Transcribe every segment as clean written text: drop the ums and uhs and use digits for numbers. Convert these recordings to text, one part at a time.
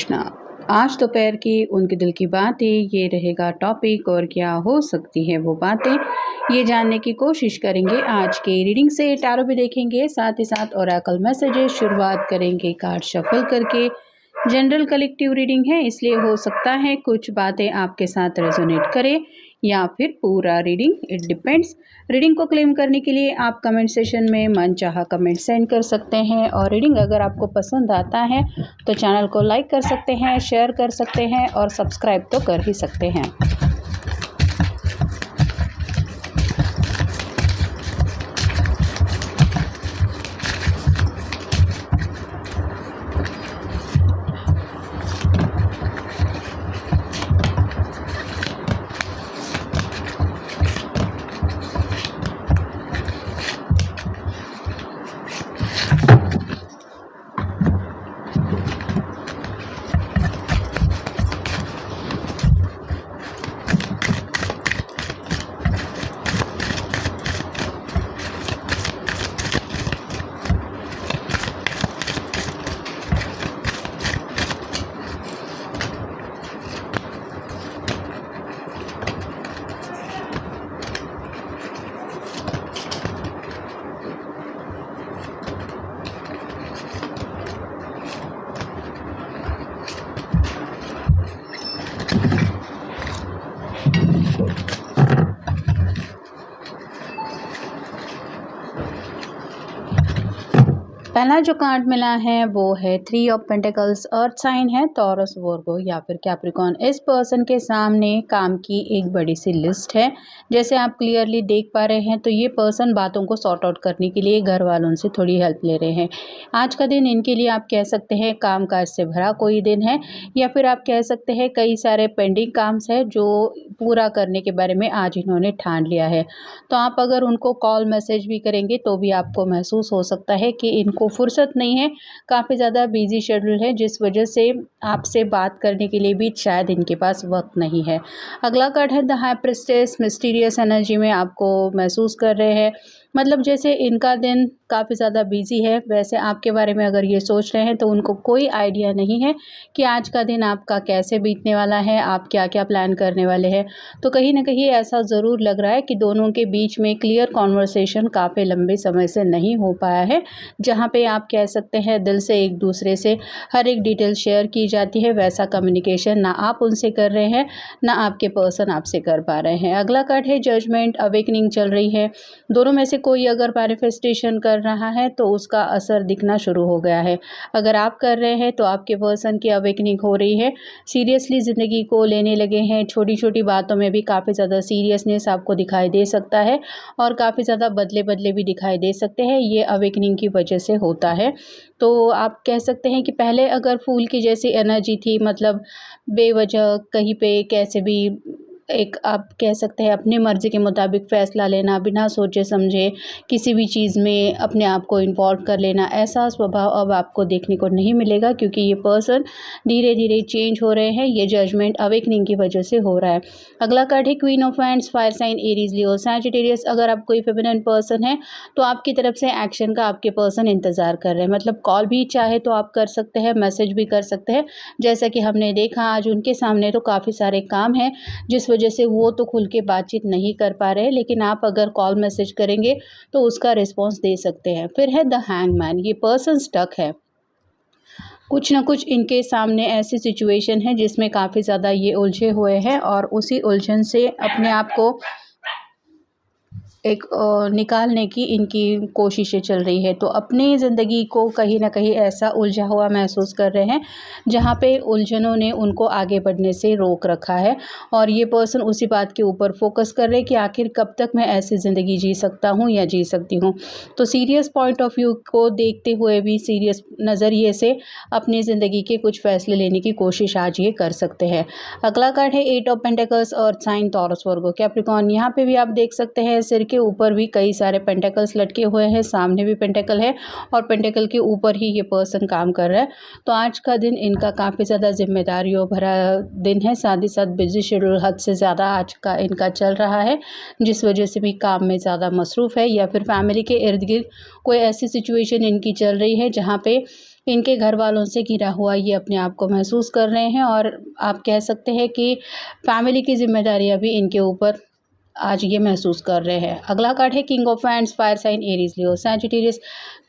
कृष्णा। आज दोपहर की उनके दिल की बातें ये रहेगा टॉपिक, और क्या हो सकती है वो बातें ये जानने की कोशिश करेंगे। आज के रीडिंग से टैरो भी देखेंगे, साथ ही साथ ओरेकल मैसेजेस शुरुआत करेंगे कार्ड शफल करके। जनरल कलेक्टिव रीडिंग है, इसलिए हो सकता है कुछ बातें आपके साथ रेजोनेट करें या फिर पूरा रीडिंग, इट डिपेंड्स। रीडिंग को क्लेम करने के लिए आप कमेंट सेशन में मनचाहा कमेंट सेंड कर सकते हैं, और रीडिंग अगर आपको पसंद आता है तो चैनल को लाइक कर सकते हैं, शेयर कर सकते हैं और सब्सक्राइब तो कर ही सकते हैं। पहला जो कार्ड मिला है वो है 3 ऑफ पेंटिकल्स। अर्थ साइन है टॉरस, वर्गो या फिर कैप्रिकॉर्न। इस पर्सन के सामने काम की एक बड़ी सी लिस्ट है। जैसे आप क्लियरली देख पा रहे हैं तो ये पर्सन बातों को सॉर्ट आउट करने के लिए घर वालों से थोड़ी हेल्प ले रहे हैं। आज का दिन इनके लिए आप कह सकते हैं काम काज से भरा कोई दिन है, या फिर आप कह सकते हैं कई सारे पेंडिंग काम्स है जो पूरा करने के बारे में आज इन्होंने ठान लिया है। तो आप अगर उनको कॉल मैसेज भी करेंगे तो भी आपको महसूस हो सकता है कि इनको फुर्सत नहीं है, काफ़ी ज़्यादा बिजी शेड्यूल है, जिस वजह से आपसे बात करने के लिए भी शायद इनके पास वक्त नहीं है। अगला कार्ड है the high priestess. Mysterious energy में आपको महसूस कर रहे हैं, मतलब जैसे इनका दिन काफ़ी ज़्यादा बिजी है, वैसे आपके बारे में अगर ये सोच रहे हैं तो उनको कोई आइडिया नहीं है कि आज का दिन आपका कैसे बीतने वाला है, आप क्या क्या प्लान करने वाले हैं। तो कहीं ना कहीं ऐसा ज़रूर लग रहा है कि दोनों के बीच में क्लियर कॉन्वर्सेशन काफ़ी लंबे समय से नहीं हो पाया है, जहाँ पे आप कह सकते हैं दिल से एक दूसरे से हर एक डिटेल शेयर की जाती है। वैसा कम्युनिकेशन ना आप उनसे कर रहे हैं, ना आपके पर्सन आपसे कर पा रहे हैं। अगला कार्ड है जजमेंट। अवेकनिंग चल रही है, दोनों में से कोई अगर मैनिफेस्टेशन कर रहा है तो उसका असर दिखना शुरू हो गया है। अगर आप कर रहे हैं तो आपके पर्सन की अवेकनिंग हो रही है, सीरियसली ज़िंदगी को लेने लगे हैं। छोटी छोटी बातों में भी काफ़ी ज़्यादा सीरियसनेस आपको दिखाई दे सकता है, और काफ़ी ज़्यादा बदले बदले भी दिखाई दे सकते हैं। ये अवेकनिंग की वजह से होता है। तो आप कह सकते हैं कि पहले अगर फूल की जैसी एनर्जी थी, मतलब बेवजह कहीं पे कैसे भी एक आप कह सकते हैं अपनी मर्ज़ी के मुताबिक फ़ैसला लेना, बिना सोचे समझे किसी भी चीज़ में अपने आप को इन्वॉल्व कर लेना, ऐसा स्वभाव अब आपको देखने को नहीं मिलेगा, क्योंकि ये पर्सन धीरे धीरे चेंज हो रहे हैं। ये जजमेंट अवेकनिंग की वजह से हो रहा है। अगला कार्ड है queen of wands. Fire sign Aries, Leo, Sagittarius. अगर आप कोई फेमिनिन पर्सन है तो आपकी तरफ से एक्शन का आपके पर्सन इंतज़ार कर रहे हैं, मतलब कॉल भी चाहे तो आप कर सकते हैं, मैसेज भी कर सकते हैं। जैसा कि हमने देखा आज उनके सामने तो काफ़ी सारे काम हैं, जिस वजह से वो तो खुल के बातचीत नहीं कर पा रहे, लेकिन आप अगर कॉल मैसेज करेंगे तो उसका रिस्पॉन्स दे सकते हैं। फिर है द हैंगमैन। ये पर्सन स्टक है, कुछ ना कुछ इनके सामने ऐसी सिचुएशन है जिसमें काफ़ी ज़्यादा ये उलझे हुए हैं, और उसी उलझन से अपने आप को एक निकालने की इनकी कोशिशें चल रही है। तो अपनी ज़िंदगी को कहीं न कहीं ऐसा उलझा हुआ महसूस कर रहे हैं जहाँ पे उलझनों ने उनको आगे बढ़ने से रोक रखा है, और ये पर्सन उसी बात के ऊपर फोकस कर रहे हैं कि आखिर कब तक मैं ऐसी ज़िंदगी जी सकता हूँ या जी सकती हूँ। तो सीरियस पॉइंट ऑफ व्यू को देखते हुए भी सीरियस नज़रिए से अपनी ज़िंदगी के कुछ फ़ैसले लेने की कोशिश आज ये कर सकते हैं। अगला कार्ड है 8 of pentacles. Earth sign Taurus, Virgo, Capricorn. यहाँ पे भी आप देख सकते हैं सिर के ऊपर भी कई सारे पेंटिकल्स लटके हुए हैं, सामने भी पेंटिकल है, और पेंटिकल के ऊपर ही ये पर्सन काम कर रहा है। तो आज का दिन इनका काफ़ी ज़्यादा जिम्मेदारियों भरा दिन है, साथ ही साथ बिजी शेड्यूल हद से ज़्यादा आज का इनका चल रहा है, जिस वजह से भी काम में ज़्यादा मसरूफ़ है, या फिर फैमिली के इर्द गिर्द कोई ऐसी सिचुएशन इनकी चल रही है जहाँ पे इनके घर वालों से घिरा हुआ ये अपने आप को महसूस कर रहे हैं और आप कह सकते हैं कि फैमिली की जिम्मेदारियां भी इनके ऊपर आज ये महसूस कर रहे हैं। अगला कार्ड है king of hands, fire sign Aries, Leo, Sagittarius.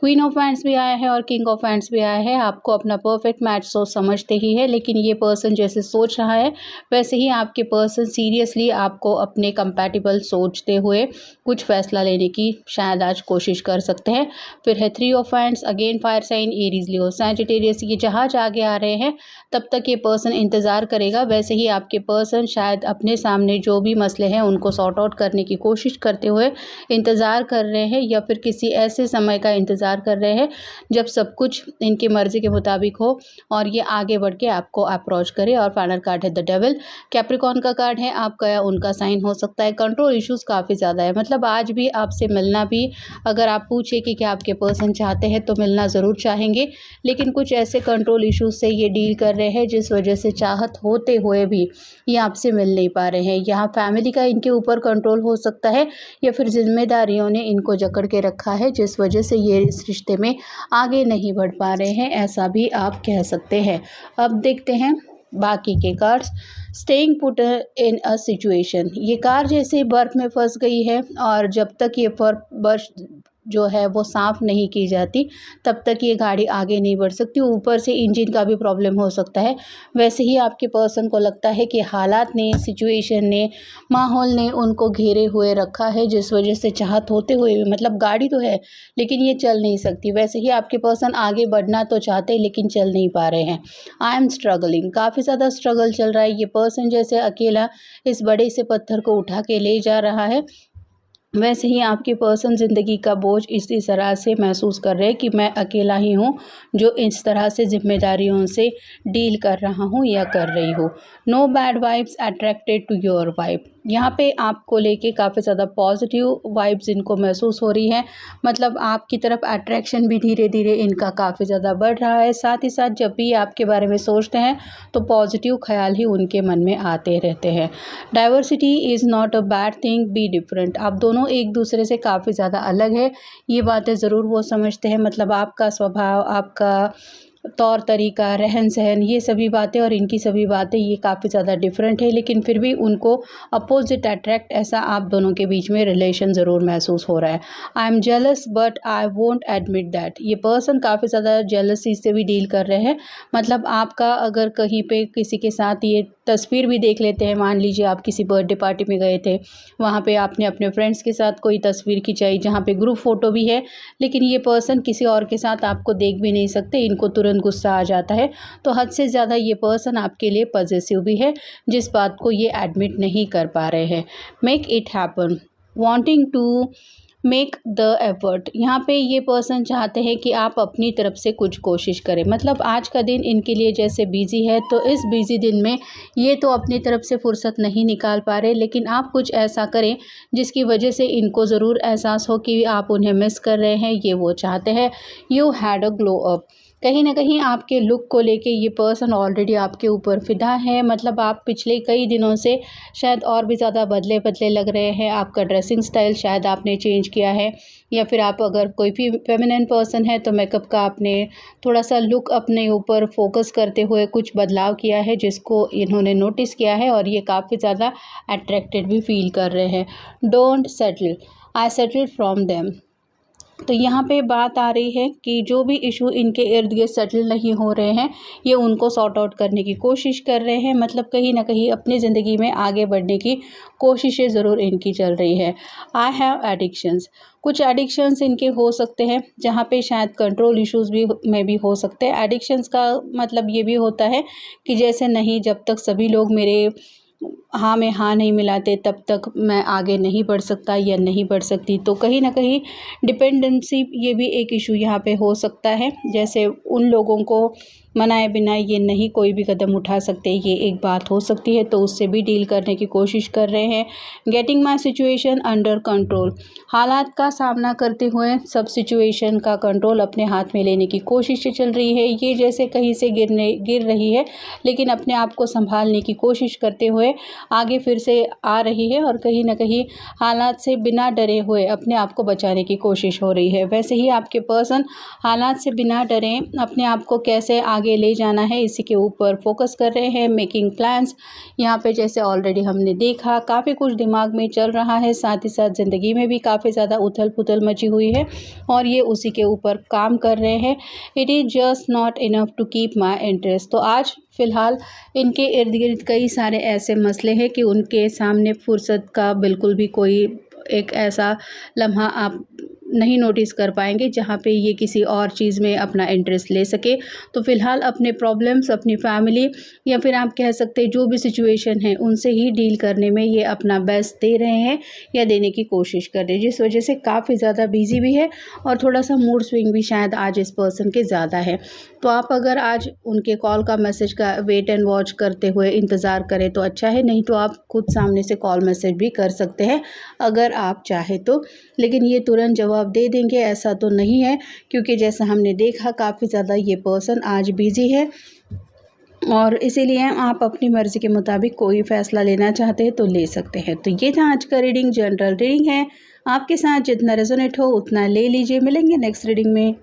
Queen of hands भी आया है और किंग ऑफ हैंड्स भी आया है। आपको अपना परफेक्ट मैच सोच समझते ही है, लेकिन ये पर्सन जैसे सोच रहा है वैसे ही आपके पर्सन सीरियसली आपको अपने कंपैटिबल सोचते हुए कुछ फैसला लेने की शायद आज कोशिश कर सकते हैं। फिर है three of hands, again fire sign Aries, Leo, Sagittarius. ये जहाज आगे आ रहे हैं तब तक ये पर्सन इंतज़ार करेगा, वैसे ही आपके पर्सन शायद अपने सामने जो भी मसले हैं उनको सॉर्ट आउट करने की कोशिश करते हुए इंतज़ार कर रहे हैं, या फिर किसी ऐसे समय का इंतज़ार कर रहे हैं जब सब कुछ इनकी मर्ज़ी के मुताबिक हो और ये आगे बढ़ के आपको अप्रोच करे। और फाइनल कार्ड है द डेविल, कैप्रिकॉर्न का कार्ड है, आपका या उनका साइन हो सकता है। कंट्रोल इश्यूज़ काफ़ी ज़्यादा है, मतलब आज भी आपसे मिलना भी, अगर आप पूछे कि क्या आपके पर्सन चाहते हैं तो मिलना ज़रूर चाहेंगे, लेकिन कुछ ऐसे कंट्रोल इश्यूज़ से ये डील कर रहे हैं जिस वजह से चाहत होते हुए भी ये आपसे मिल नहीं पा रहे हैं। यहाँ फैमिली का इनके ऊपर कंट्रोल हो सकता है या फिर जिम्मेदारियों ने इनको जकड़ के रखा है जिस वजह से ये इस रिश्ते में आगे नहीं बढ़ पा रहे हैं, ऐसा भी आप कह सकते हैं। अब देखते हैं बाकी के cards. Staying put in a situation, ये कार जैसे बर्फ़ में फंस गई है और जब तक ये बर्फ़ जो है वो साफ़ नहीं की जाती तब तक ये गाड़ी आगे नहीं बढ़ सकती। ऊपर से इंजन का भी प्रॉब्लम हो सकता है। वैसे ही आपके पर्सन को लगता है कि हालात ने, सिचुएशन ने, माहौल ने उनको घेरे हुए रखा है जिस वजह से चाहत होते हुए भी, मतलब गाड़ी तो है लेकिन ये चल नहीं सकती। वैसे ही आपके पर्सन आगे बढ़ना तो चाहते हैं लेकिन चल नहीं पा रहे हैं। आई एम स्ट्रगलिंग, काफ़ी ज़्यादा स्ट्रगल चल रहा है। ये पर्सन जैसे अकेला इस बड़े से पत्थर को उठा के ले जा रहा है, वैसे ही आपके पर्सन ज़िंदगी का बोझ इसी तरह से महसूस कर रहे हैं कि मैं अकेला ही हूँ जो इस तरह से जिम्मेदारियों से डील कर रहा हूँ या कर रही हूँ। No bad vibes attracted to your vibe, यहाँ पे आपको लेके काफ़ी ज़्यादा पॉजिटिव वाइब्स इनको महसूस हो रही है, मतलब आपकी तरफ अट्रैक्शन भी धीरे धीरे इनका काफ़ी ज़्यादा बढ़ रहा है। साथ ही साथ जब भी आपके बारे में सोचते हैं तो पॉजिटिव ख्याल ही उनके मन में आते रहते हैं। Diversity is not a bad thing, be different, आप दोनों एक दूसरे से काफ़ी ज़्यादा अलग है, ये बातें ज़रूर वो समझते हैं, मतलब आपका स्वभाव, आपका तौर तरीका, रहन सहन, ये सभी बातें और इनकी सभी बातें ये काफ़ी ज़्यादा डिफरेंट है, लेकिन फिर भी उनको अपोजिट अट्रैक्ट, ऐसा आप दोनों के बीच में रिलेशन ज़रूर महसूस हो रहा है। I am jealous but I won't admit that, ये पर्सन काफ़ी ज़्यादा जेलसी से भी डील कर रहे हैं, मतलब आपका अगर कहीं पे किसी के साथ ये तस्वीर भी देख लेते हैं, मान लीजिए आप किसी बर्थडे पार्टी में गए थे, वहाँ पे आपने अपने फ्रेंड्स के साथ कोई तस्वीर खिंचाई जहाँ पे ग्रुप फ़ोटो भी है, लेकिन ये पर्सन किसी और के साथ आपको देख भी नहीं सकते, इनको तुरंत गुस्सा आ जाता है। तो हद से ज़्यादा ये पर्सन आपके लिए पॉजेसिव भी है, जिस बात को ये एडमिट नहीं कर पा रहे हैं। Make it happen, wanting to make the effort, यहाँ पे ये पर्सन चाहते हैं कि आप अपनी तरफ से कुछ कोशिश करें, मतलब आज का दिन इनके लिए जैसे बिजी है तो इस बिजी दिन में ये तो अपनी तरफ से फुर्सत नहीं निकाल पा रहे, लेकिन आप कुछ ऐसा करें जिसकी वजह से इनको ज़रूर एहसास हो कि आप उन्हें मिस कर रहे हैं, ये वो चाहते हैं। You had a glow up, कहीं ना कहीं आपके लुक को लेके ये पर्सन ऑलरेडी आपके ऊपर फिदा है, मतलब आप पिछले कई दिनों से शायद और भी ज़्यादा बदले बदले लग रहे हैं। आपका ड्रेसिंग स्टाइल शायद आपने चेंज किया है, या फिर आप अगर कोई भी फेमिनिन पर्सन है तो मेकअप का आपने थोड़ा सा लुक अपने ऊपर फोकस करते हुए कुछ बदलाव किया है जिसको इन्होंने नोटिस किया है और ये काफ़ी ज़्यादा अट्रैक्टेड भी फील कर रहे हैं। Don't settle, I settle from them, तो यहाँ पे बात आ रही है कि जो भी इशू इनके इर्द गिर्द सेटल नहीं हो रहे हैं ये उनको सॉर्ट आउट करने की कोशिश कर रहे हैं, मतलब कहीं ना कहीं अपनी ज़िंदगी में आगे बढ़ने की कोशिशें ज़रूर इनकी चल रही है। आई हैव एडिक्शंस, कुछ एडिक्शंस इनके हो सकते हैं जहाँ पे शायद कंट्रोल इश्यूज़ भी में भी हो सकते हैं। एडिक्शंस का मतलब ये भी होता है कि जैसे नहीं, जब तक सभी लोग मेरे हाँ में हाँ नहीं मिलाते तब तक मैं आगे नहीं बढ़ सकता या नहीं बढ़ सकती, तो कहीं ना कहीं डिपेंडेंसी ये भी एक इशू यहाँ पे हो सकता है, जैसे उन लोगों को मनाए बिना ये नहीं कोई भी कदम उठा सकते, ये एक बात हो सकती है, तो उससे भी डील करने की कोशिश कर रहे हैं। Getting my situation under control, हालात का सामना करते हुए सब सिचुएशन का कंट्रोल अपने हाथ में लेने की कोशिश चल रही है। ये जैसे कहीं से गिर रही है लेकिन अपने आप को संभालने की कोशिश करते हुए आगे फिर से आ रही है और कहीं ना कहीं हालात से बिना डरे हुए अपने आप को बचाने की कोशिश हो रही है। वैसे ही आपके पर्सन हालात से बिना डरे अपने आप को कैसे आगे ले जाना है इसी के ऊपर फोकस कर रहे हैं, मेकिंग प्लान्स। यहाँ पे जैसे ऑलरेडी हमने देखा काफ़ी कुछ दिमाग में चल रहा है, साथ ही साथ ज़िंदगी में भी काफ़ी ज़्यादा उथल पुथल मची हुई है और ये उसी के ऊपर काम कर रहे हैं। It is just not enough to keep my interest. तो आज फ़िलहाल इनके इर्द गिर्द कई सारे ऐसे मसले हैं कि उनके सामने फुर्सत का बिल्कुल भी कोई एक ऐसा लम्हा आप नहीं नोटिस कर पाएंगे जहाँ पे ये किसी और चीज़ में अपना इंटरेस्ट ले सके। तो फ़िलहाल अपने प्रॉब्लम्स, अपनी फैमिली या फिर आप कह सकते हैं जो भी सिचुएशन है उनसे ही डील करने में ये अपना बेस्ट दे रहे हैं या देने की कोशिश कर रहे हैं, जिस वजह से काफ़ी ज़्यादा बिजी भी है और थोड़ा सा मूड स्विंग भी शायद आज इस पर्सन के ज़्यादा है। तो आप अगर आज उनके कॉल का, मैसेज का वेट एंड वॉच करते हुए इंतज़ार करें तो अच्छा है, नहीं तो आप खुद सामने से कॉल मैसेज भी कर सकते हैं अगर आप चाहे तो। लेकिन ये तुरंत जवाब दे देंगे ऐसा तो नहीं है, क्योंकि जैसा हमने देखा काफ़ी ज़्यादा ये पर्सन आज बिज़ी है और इसीलिए आप अपनी मर्ज़ी के मुताबिक कोई फ़ैसला लेना चाहते हैं तो ले सकते हैं। तो ये था आज का रीडिंग, जनरल रीडिंग है। आपके साथ जितना रेजोनेट हो उतना ले लीजिए। मिलेंगे नेक्स्ट रीडिंग में।